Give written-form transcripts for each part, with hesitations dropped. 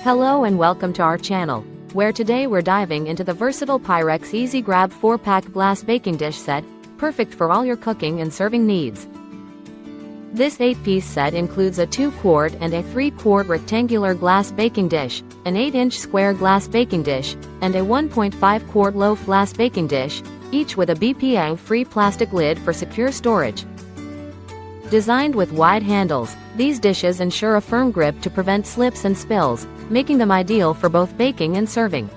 Hello and welcome to our channel, where today we're diving into the versatile Pyrex Easy Grab 4-pack glass baking dish set, perfect for all your cooking and serving needs. This 8-piece set includes a 2-quart and a 3-quart rectangular glass baking dish, an 8-inch square glass baking dish, and a 1.5-quart loaf glass baking dish, each with a BPA-free plastic lid for secure storage. Designed with wide handles, these dishes ensure a firm grip to prevent slips and spills, making them ideal for both baking and serving.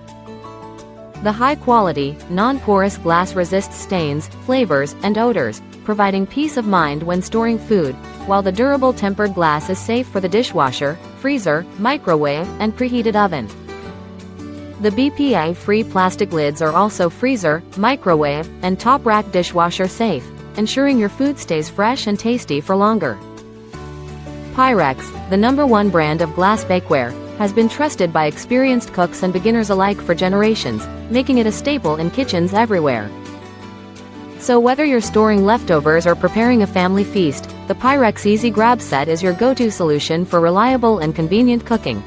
The high-quality, non-porous glass resists stains, flavors, and odors, providing peace of mind when storing food, while the durable tempered glass is safe for the dishwasher, freezer, microwave, and preheated oven. The BPA-free plastic lids are also freezer, microwave, and top-rack dishwasher safe, ensuring your food stays fresh and tasty for longer. Pyrex, the #1 brand of glass bakeware, has been trusted by experienced cooks and beginners alike for generations, making it a staple in kitchens everywhere. So whether you're storing leftovers or preparing a family feast, the Pyrex Easy Grab set is your go-to solution for reliable and convenient cooking.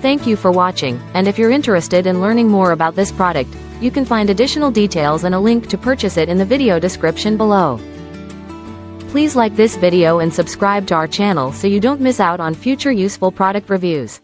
Thank you for watching, and if you're interested in learning more about this product, you can find additional details and a link to purchase it in the video description below. Please like this video and subscribe to our channel so you don't miss out on future useful product reviews.